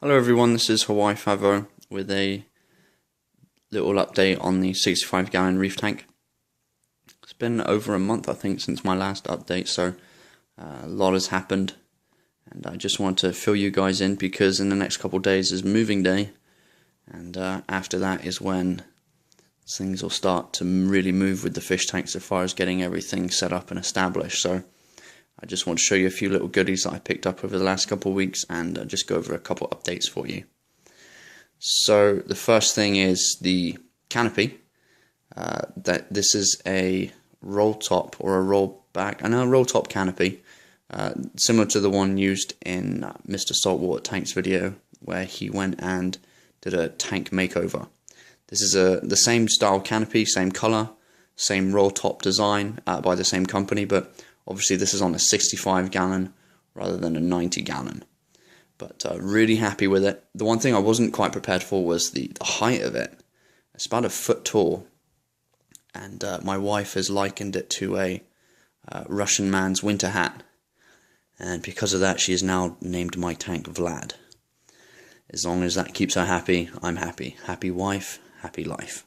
Hello everyone, this is Hawaii Favo with a little update on the 65-gallon reef tank. It's been over a month I think since my last update, so a lot has happened, and I just want to fill you guys in because in the next couple of days is moving day, and after that is when things will start to really move with the fish tanks as far as getting everything set up and established. So I just want to show you a few little goodies that I picked up over the last couple of weeks and just go over a couple of updates for you. So the first thing is the canopy. This is a roll top or a roll back, a roll top canopy, similar to the one used in Mr. Saltwater Tank's video where he went and did a tank makeover. This is the same style canopy, same color, same roll top design by the same company, but obviously this is on a 65-gallon rather than a 90-gallon. But really happy with it. The one thing I wasn't quite prepared for was the height of it. It's about 1 foot tall, and my wife has likened it to a Russian man's winter hat. And because of that, she has now named my tank Vlad. As long as that keeps her happy, I'm happy. Happy wife, happy life.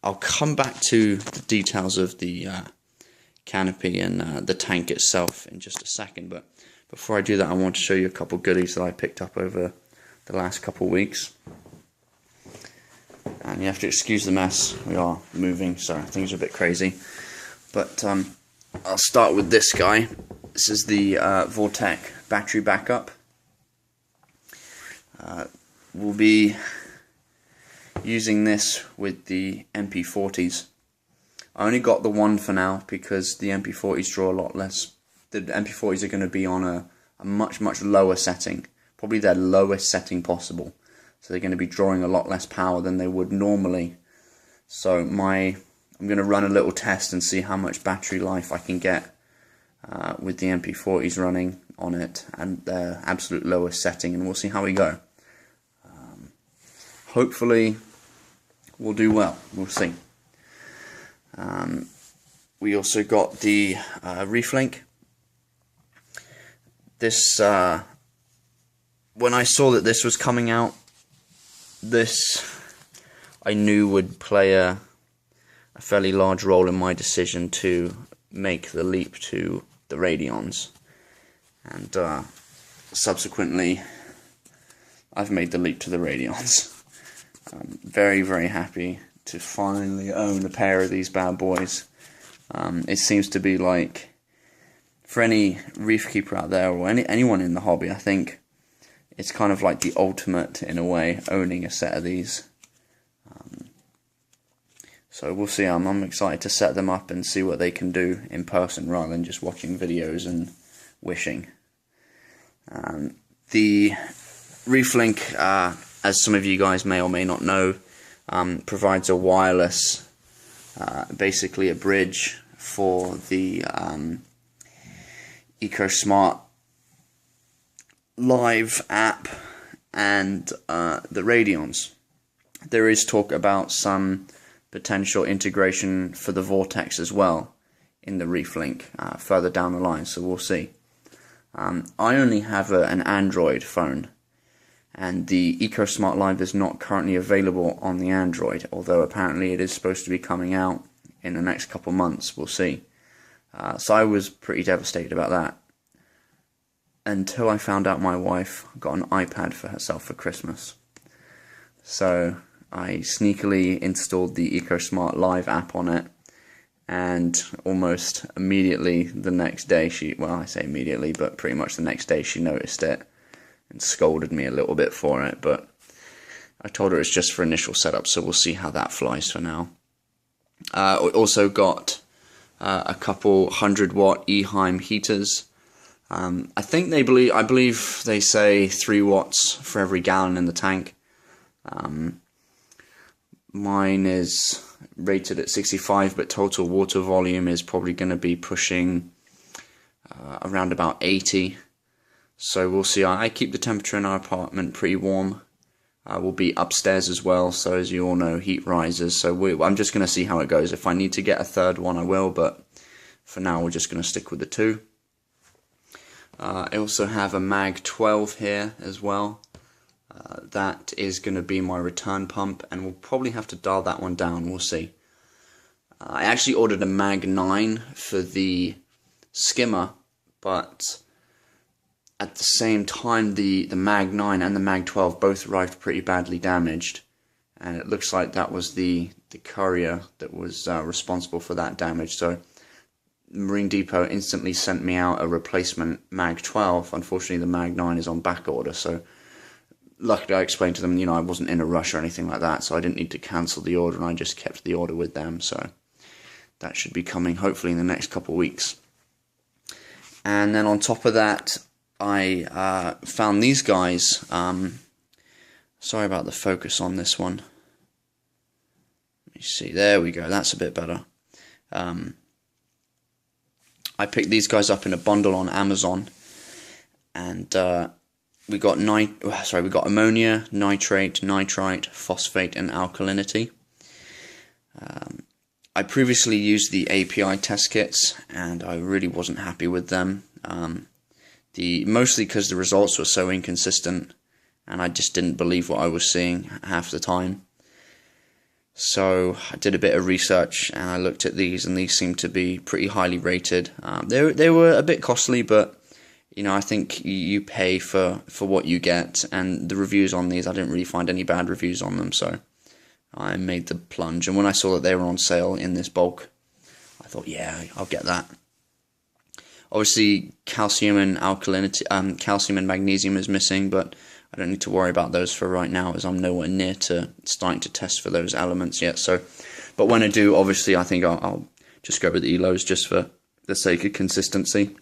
I'll come back to the details of the canopy and the tank itself in just a second, but before I do that I want to show you a couple goodies that I picked up over the last couple of weeks. And you have to excuse the mess, we are moving so things are a bit crazy, but I'll start with this guy. This is the Vortec battery backup. We'll be using this with the MP40s. I only got the one for now because the MP40s draw a lot less. The MP40s are going to be on a much lower setting, probably their lowest setting possible. So they're going to be drawing a lot less power than they would normally. So I'm going to run a little test and see how much battery life I can get with the MP40s running on it and their absolute lowest setting, and we'll see how we go. Hopefully we'll do well, we'll see. We also got the Reef link. This, when I saw that this was coming out, this I knew would play a fairly large role in my decision to make the leap to the Radions. And subsequently, I've made the leap to the Radions. I'm very happy to finally own a pair of these bad boys. It seems to be like, for any reef keeper out there or anyone in the hobby, I think it's kind of like the ultimate in a way, owning a set of these. So we'll see. I'm excited to set them up and see what they can do in person rather than just watching videos and wishing. The Reef link, as some of you guys may or may not know, provides a wireless, basically a bridge for the EcoSmart Live app and the Radions. There is talk about some potential integration for the Vortex as well in the Reef link further down the line, so we'll see. I only have an Android phone, and the EcoSmart Live is not currently available on the Android, although apparently it is supposed to be coming out in the next couple months, we'll see. So I was pretty devastated about that, until I found out my wife got an iPad for herself for Christmas. So I sneakily installed the EcoSmart Live app on it, and almost immediately the next day well, I say immediately, but pretty much the next day she noticed it and scolded me a little bit for it, but I told her it's just for initial setup, so we'll see how that flies for now. We also got a couple 100-watt Eheim heaters. I believe they say 3 watts for every gallon in the tank. Mine is rated at 65, but total water volume is probably going to be pushing around about 80. So we'll see. I keep the temperature in our apartment pretty warm. We'll be upstairs as well, so as you all know, heat rises. So I'm just going to see how it goes. If I need to get a third one, I will, but for now we're just going to stick with the 2. I also have a Mag 12 here as well. That is going to be my return pump, and we'll probably have to dial that one down, we'll see. I actually ordered a Mag 9 for the skimmer, but at the same time the Mag 9 and the Mag 12 both arrived pretty badly damaged, and it looks like that was the courier that was responsible for that damage. So Marine Depot instantly sent me out a replacement Mag 12. Unfortunately, the Mag 9 is on back order, so luckily I explained to them, you know, I wasn't in a rush or anything like that, so I didn't need to cancel the order, and I just kept the order with them. So that should be coming hopefully in the next couple of weeks. And then on top of that, I found these guys. Sorry about the focus on this one. Let me see, there we go, that's a bit better. I picked these guys up in a bundle on Amazon, and we got ammonia, nitrate, nitrite, phosphate, and alkalinity. I previously used the API test kits, and I really wasn't happy with them. Mostly because the results were so inconsistent, and I just didn't believe what I was seeing half the time. So I did a bit of research, and I looked at these, and these seemed to be pretty highly rated. They were a bit costly, but you know, I think you pay for what you get, and the reviews on these, I didn't really find any bad reviews on them, so I made the plunge. And when I saw that they were on sale in this bulk, I thought, yeah, I'll get that. Obviously, calcium and alkalinity, calcium and magnesium is missing, but I don't need to worry about those for right now, as I'm nowhere near to starting to test for those elements yet. So, but when I do, obviously, I think I'll just go with the ELOs just for the sake of consistency.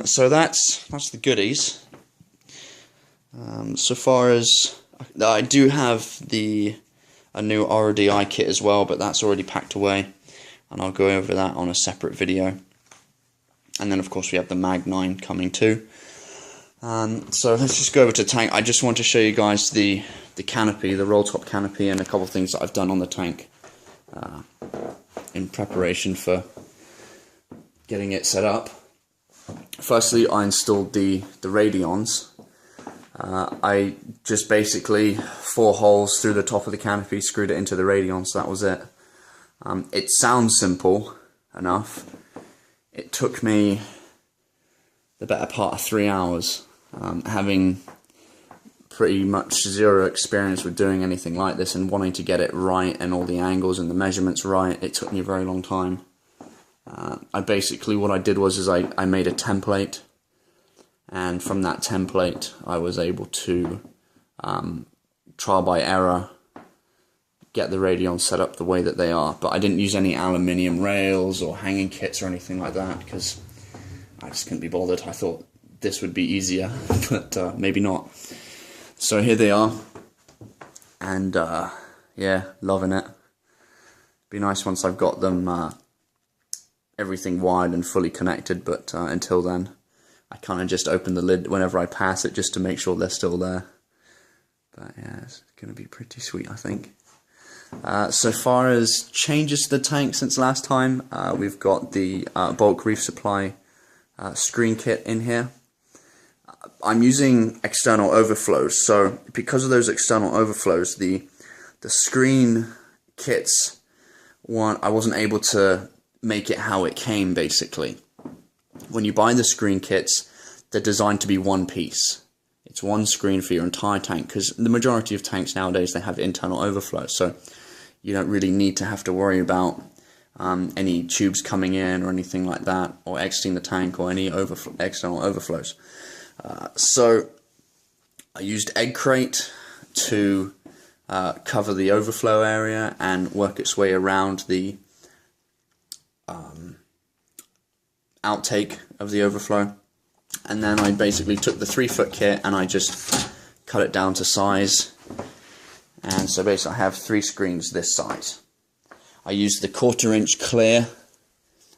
So that's the goodies. So far as I do have a new RODI kit as well, but that's already packed away, and I'll go over that on a separate video. And then of course we have the Mag 9 coming too. So let's just go over to tank. I just want to show you guys the canopy, the roll top canopy, and a couple of things that I've done on the tank in preparation for getting it set up. Firstly, I installed the radions. I just basically 4 holes through the top of the canopy, screwed it into the radion, so that was it. It sounds simple enough. It took me the better part of 3 hours, having pretty much zero experience with doing anything like this and wanting to get it right and all the angles and the measurements right. It took me a very long time. What I did was I made a template, and from that template I was able to trial by error get the radions set up the way that they are. But I didn't use any aluminium rails or hanging kits or anything like that, because I just couldn't be bothered. I thought this would be easier, but maybe not. So here they are, and yeah, loving it. Be nice once I've got them everything wired and fully connected, but until then I kind of just open the lid whenever I pass it just to make sure they're still there. But yeah, it's going to be pretty sweet, I think. So far as changes to the tank since last time, we've got the bulk Reef Supply screen kit in here. I'm using external overflows, so because of those external overflows, the screen kits, I wasn't able to make it how it came, basically. When you buy the screen kits, they're designed to be one piece. It's one screen for your entire tank, because the majority of tanks nowadays, they have internal overflows, so you don't really need to have to worry about any tubes coming in or anything like that, or exiting the tank, or any external overflows. So I used egg crate to cover the overflow area and work its way around the outtake of the overflow. And then I basically took the 3-foot kit and I just cut it down to size. And so basically I have 3 screens this size. I used the 1/4-inch clear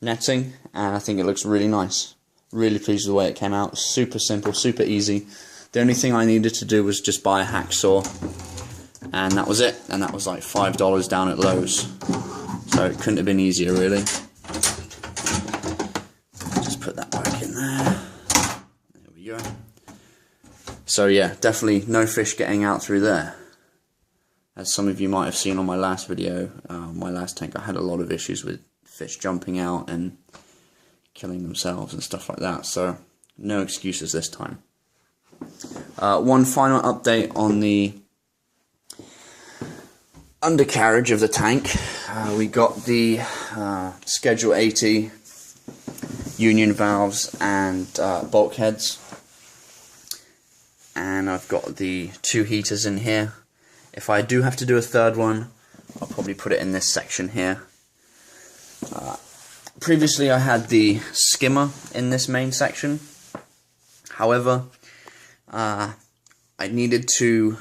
netting, and I think it looks really nice. Really pleased with the way it came out. Super simple, super easy. The only thing I needed to do was just buy a hacksaw, and that was it. And that was like $5 down at Lowe's. So it couldn't have been easier, really. Just put that back in there. So yeah, definitely no fish getting out through there. As some of you might have seen on my last video, my last tank, I had a lot of issues with fish jumping out and killing themselves and stuff like that, so no excuses this time. One final update on the undercarriage of the tank. We got the Schedule 80 union valves and bulkheads, and I've got the 2 heaters in here. If I do have to do a third one, I'll probably put it in this section here. Previously I had the skimmer in this main section. However, I needed to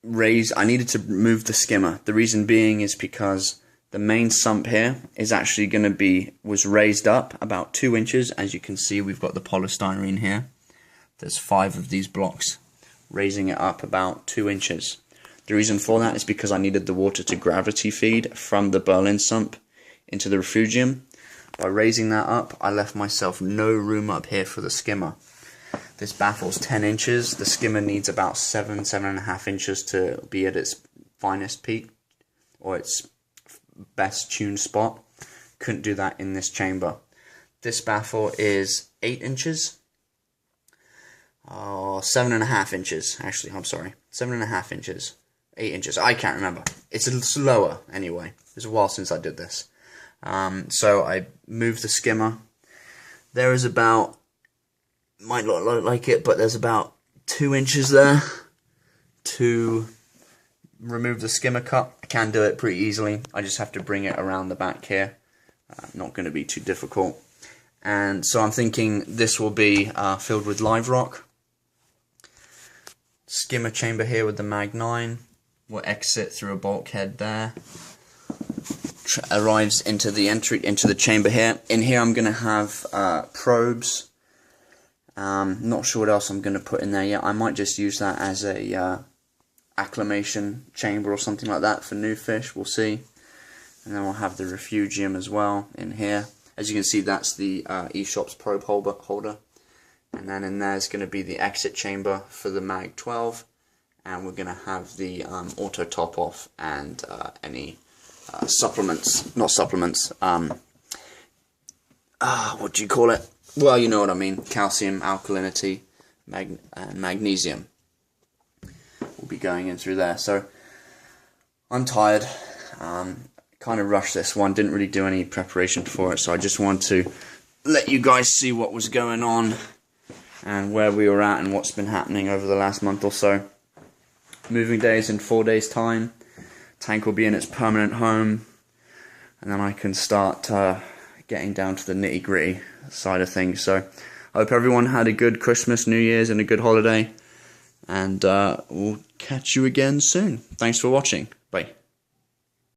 move the skimmer. The reason being is because the main sump here is actually was raised up about 2 inches. As you can see, we've got the polystyrene here. There's 5 of these blocks, raising it up about 2 inches. The reason for that is because I needed the water to gravity feed from the Berlin sump into the refugium. By raising that up, I left myself no room up here for the skimmer. This baffle's 10 inches. The skimmer needs about 7.5 inches to be at its finest peak, or its best tuned spot. Couldn't do that in this chamber. This baffle is 8 inches. 7.5 inches, actually, I'm sorry. 7.5 inches. 8 inches, I can't remember. It's lower anyway. It's a while since I did this. So I moved the skimmer. There is about, might not look like it, but there's about 2 inches there to remove the skimmer cup. I can do it pretty easily. I just have to bring it around the back here. Not going to be too difficult. And so I'm thinking this will be filled with live rock. Skimmer chamber here with the Mag 9 will exit through a bulkhead there. Arrives into the entry into the chamber here. In here I'm going to have probes. Not sure what else I'm going to put in there yet. I might just use that as a acclimation chamber or something like that for new fish. We'll see. And then we'll have the refugium as well in here. As you can see, that's the eShop's probe holder. And then in there is going to be the exit chamber for the Mag 12. And we're going to have the auto top off and any supplements, not supplements, what do you call it? Well, you know what I mean, calcium, alkalinity, and magnesium will be going in through there. So I'm tired, kind of rushed this one, didn't really do any preparation for it, so I just want to let you guys see what was going on and where we were at and what's been happening over the last month or so. Moving days in 4 days time. Tank will be in its permanent home, and then I can start getting down to the nitty gritty side of things. So I hope everyone had a good Christmas, New Year's and a good holiday, and we'll catch you again soon. Thanks for watching. Bye.